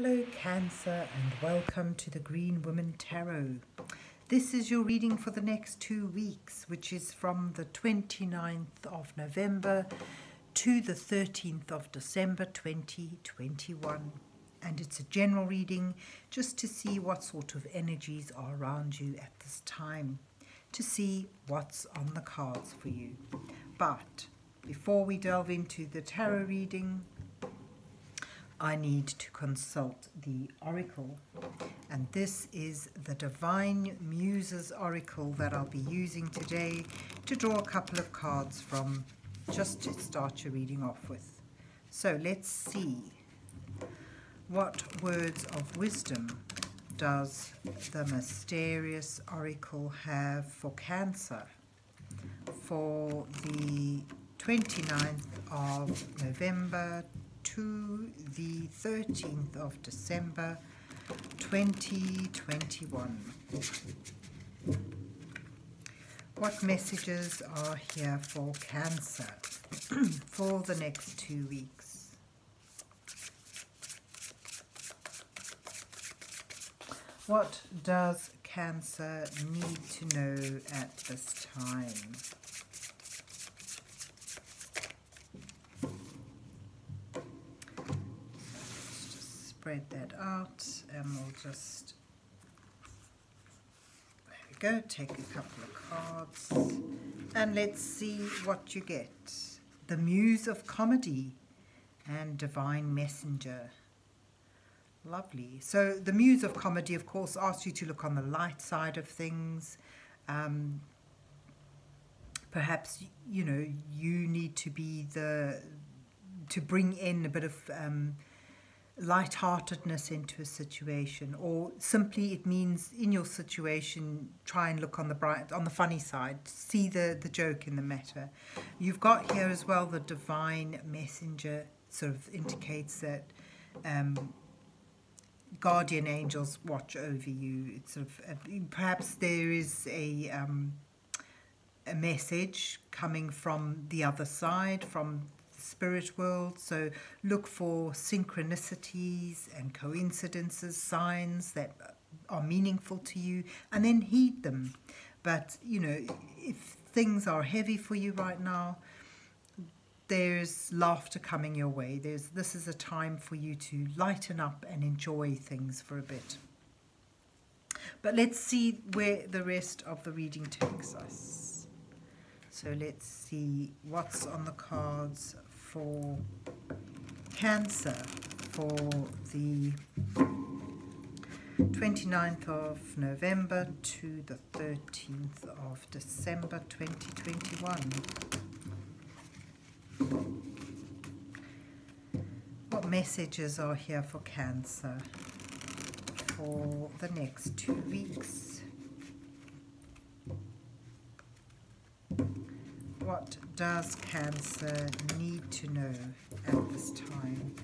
Hello Cancer and welcome to the Green Woman Tarot. This is your reading for the next 2 weeks, which is from the 29th of November to the 13th of December 2021. And it's a general reading just to see what sort of energies are around you at this time, to see what's on the cards for you. But before we delve into the tarot reading, I need to consult the oracle, and this is the Divine Muses oracle that I'll be using today to draw a couple of cards from, just to start your reading off with. So let's see, what words of wisdom does the mysterious oracle have for Cancer for the 29th of November to the 13th of December 2021. What messages are here for Cancer for the next 2 weeks? What does Cancer need to know at this time? Spread that out and we'll just, there we go, take a couple of cards and let's see what you get. The Muse of Comedy and Divine Messenger. Lovely. So the Muse of Comedy, of course, asks you to look on the light side of things. Perhaps, you know, you need to be to bring in a bit of lightheartedness into a situation, or simply it means in your situation try and look on the funny side, see the joke in the matter. You've got here as well the Divine Messenger, sort of indicates that guardian angels watch over you. It's sort of perhaps there is a message coming from the other side, from spirit world, so look for synchronicities and coincidences, signs that are meaningful to you, and then heed them. But you know, if things are heavy for you right now, there's laughter coming your way. This is a time for you to lighten up and enjoy things for a bit. But let's see where the rest of the reading takes us. So let's see what's on the cards for Cancer for the 29th of November to the 13th of December 2021. What messages are here for Cancer for the next 2 weeks? What does Cancer need to know at this time?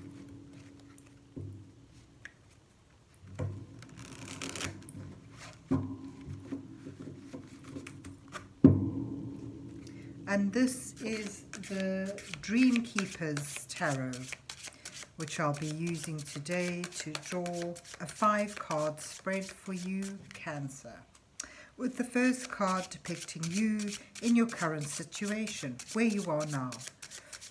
And this is the Dream Keeper's Tarot, which I'll be using today to draw a 5-card spread for you, Cancer, with the first card depicting you in your current situation, where you are now.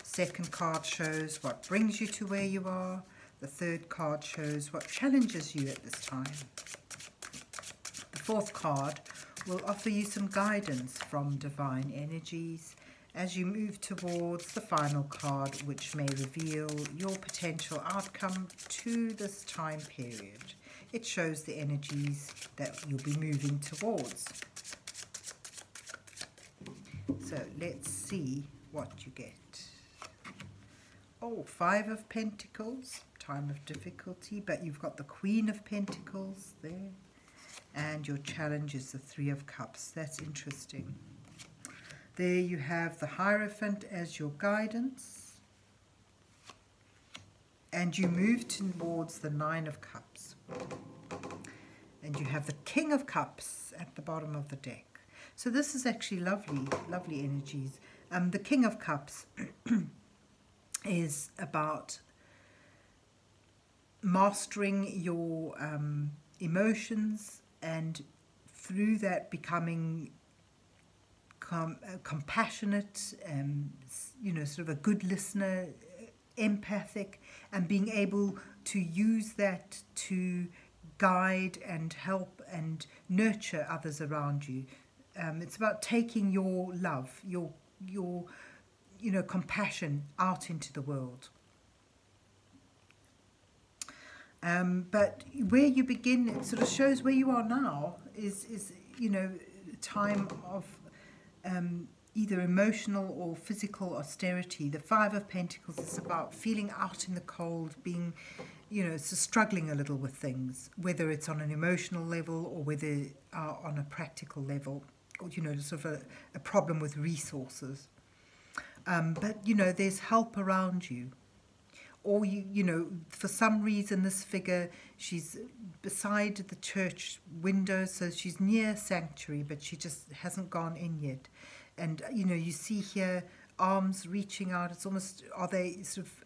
Second card shows what brings you to where you are. The third card shows what challenges you at this time. The fourth card will offer you some guidance from divine energies as you move towards the final card, which may reveal your potential outcome to this time period. It shows the energies that you'll be moving towards. So let's see what you get. Oh, 5 of Pentacles, time of difficulty, but you've got the Queen of Pentacles there. And your challenge is the 3 of Cups. That's interesting. There you have the Hierophant as your guidance. And you move towards the 9 of Cups. And you have the King of Cups at the bottom of the deck. So this is actually lovely, lovely energies. The King of Cups is about mastering your emotions, and through that becoming compassionate, sort of a good listener, empathic, and being able to use that to guide and help and nurture others around you. It's about taking your love, your compassion out into the world. But where you begin, it sort of shows where you are now is a time of either emotional or physical austerity. The Five of Pentacles is about feeling out in the cold, being, so struggling a little with things, whether it's on an emotional level or whether on a practical level, or, sort of a problem with resources. But, there's help around you. Or, for some reason, this figure, she's beside the church window, so she's near sanctuary, but she just hasn't gone in yet. And, you see here arms reaching out. It's almost, are they sort of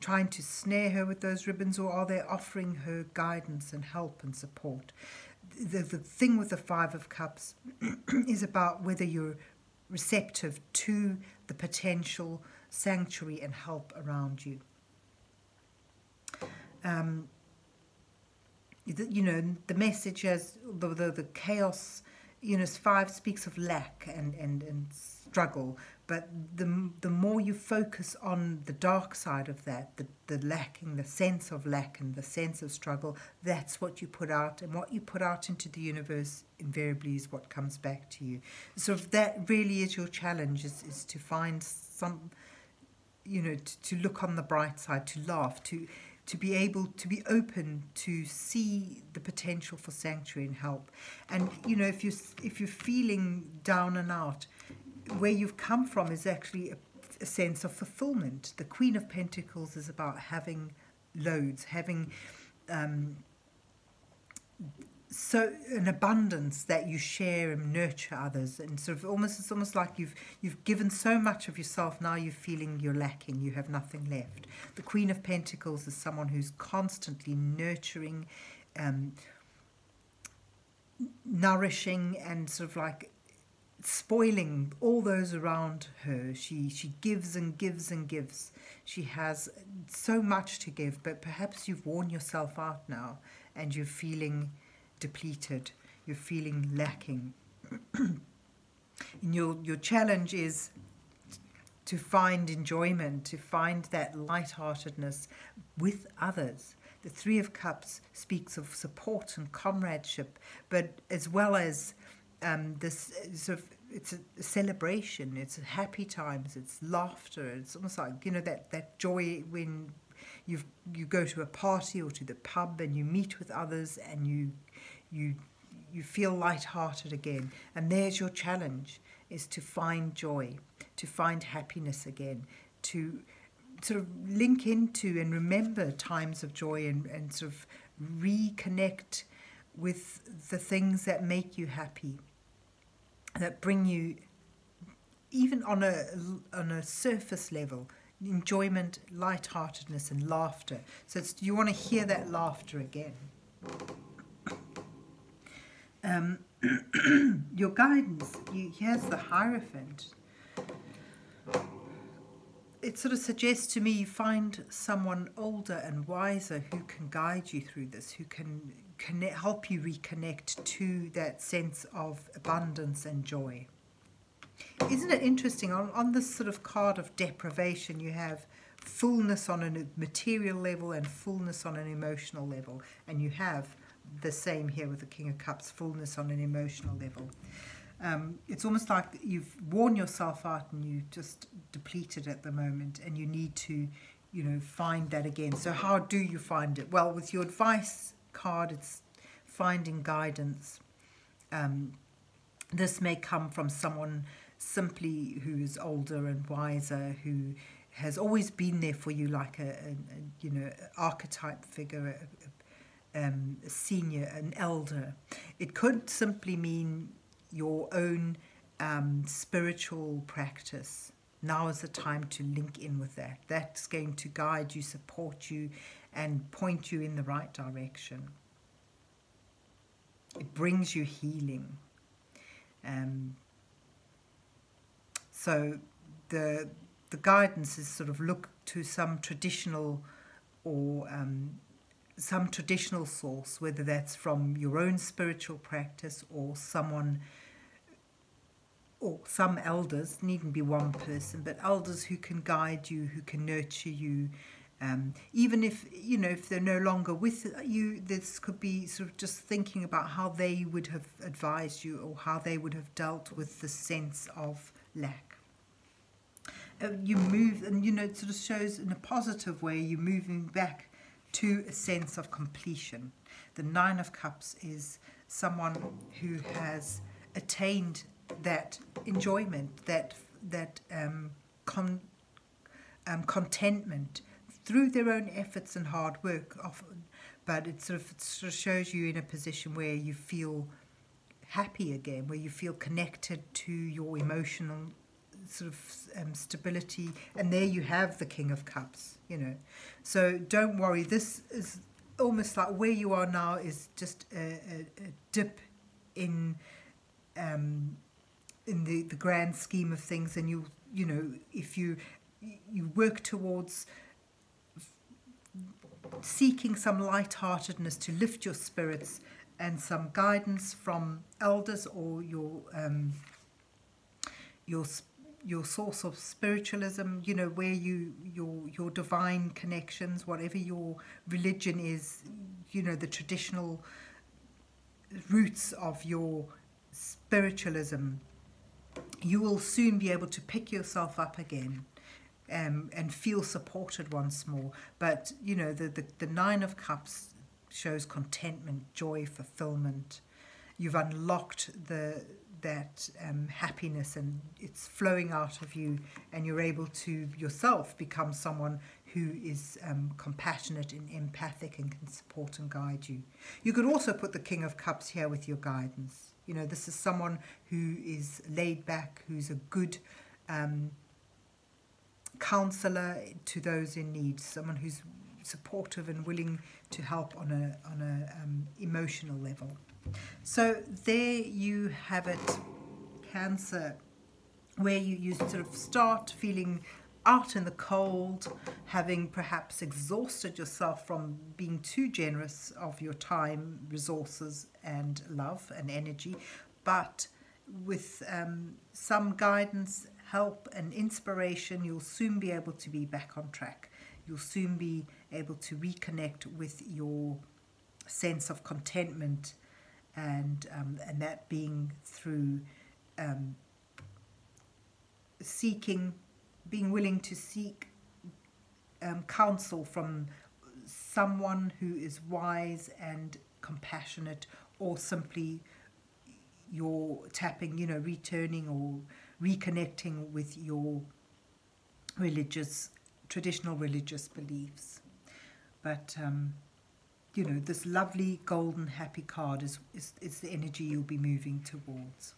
trying to snare her with those ribbons, or are they offering her guidance and help and support? The thing with the Five of Cups is about whether you're receptive to the potential sanctuary and help around you. The message as the chaos, Five speaks of lack and struggle, but the more you focus on the dark side of that, the lacking, the sense of lack and the sense of struggle, that's what you put out, and what you put out into the universe invariably is what comes back to you. So that really is your challenge, is to find some, to look on the bright side, to laugh, to be able to be open to see the potential for sanctuary and help. And if you're feeling down and out, where you've come from is actually a sense of fulfillment. The Queen of Pentacles is about having loads, having so an abundance that you share and nurture others, and sort of it's almost like you've given so much of yourself, now you're feeling you're lacking, you have nothing left. The Queen of Pentacles is someone who's constantly nurturing, nourishing, and sort of like spoiling all those around her. She gives and gives and gives. She has so much to give, but perhaps you've worn yourself out now and you're feeling depleted, you're feeling lacking. And your challenge is to find enjoyment, to find that lightheartedness with others. The Three of Cups speaks of support and comradeship, but as well as this sort of, it's a celebration, it's happy times, it's laughter. It's almost like, that joy when you go to a party or to the pub and you meet with others and you feel lighthearted again. And there's your challenge, is to find joy, to find happiness again, to sort of link into and remember times of joy, and sort of reconnect with the things that make you happy, that bring you, even on a surface level, enjoyment, lightheartedness and laughter. So you want to hear that laughter again. Your guidance, here's the Hierophant. It sort of suggests to me you find someone older and wiser who can guide you through this, who can help you reconnect to that sense of abundance and joy. Isn't it interesting? On this sort of card of deprivation, you have fullness on a material level and fullness on an emotional level. And you have the same here with the King of Cups, fullness on an emotional level. It's almost like you've worn yourself out and you just depleted at the moment, and you need to, find that again. So how do you find it? Well, with your advice card, it's finding guidance. This may come from someone simply who is older and wiser, who has always been there for you, like a archetype figure, a senior, an elder. It could simply mean your own spiritual practice. Now is the time to link in with that. That's going to guide you, support you, and point you in the right direction. It brings you healing. So the guidance is sort of look to some traditional or some traditional source, whether that's from your own spiritual practice or someone, or some elders, needn't be one person, but elders who can guide you, who can nurture you. Even if, you know, if they're no longer with you, this could be sort of just thinking about how they would have advised you or how they would have dealt with the sense of lack. You move, and, you know, it sort of shows in a positive way you're moving back to a sense of completion. The Nine of Cups is someone who has attained that enjoyment, that contentment through their own efforts and hard work often, but it sort of shows you in a position where you feel happy again, where you feel connected to your emotional sort of stability, and there you have the King of Cups, you know. So don't worry, this is almost like where you are now is just a dip in the grand scheme of things, and you know, if you work towards seeking some lightheartedness to lift your spirits and some guidance from elders or your source of spiritualism, you know, where your divine connections, whatever your religion is, you know, the traditional roots of your spiritualism, you will soon be able to pick yourself up again and feel supported once more. But, you know, the Nine of Cups shows contentment, joy, fulfillment. You've unlocked that happiness, and it's flowing out of you, and you're able to yourself become someone who is compassionate and empathic and can support and guide you. You could also put the King of Cups here with your guidance. You know, this is someone who is laid back, who's a good counselor to those in need, someone who's supportive and willing to help on a emotional level. So there you have it, Cancer, where you sort of start feeling out in the cold, having perhaps exhausted yourself from being too generous of your time, resources and love and energy, but with some guidance, help and inspiration, you'll soon be able to be back on track. You'll soon be able to reconnect with your sense of contentment, and that being through being willing to seek counsel from someone who is wise and compassionate, or simply you're tapping, you know, returning or reconnecting with your traditional religious beliefs. But you know, this lovely golden happy card is the energy you'll be moving towards.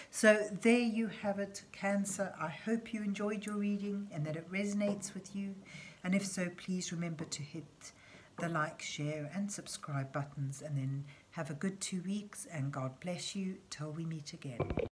So there you have it, Cancer. I hope you enjoyed your reading and that it resonates with you. And if so, please remember to hit the like, share and subscribe buttons, and then have a good 2 weeks, and God bless you till we meet again.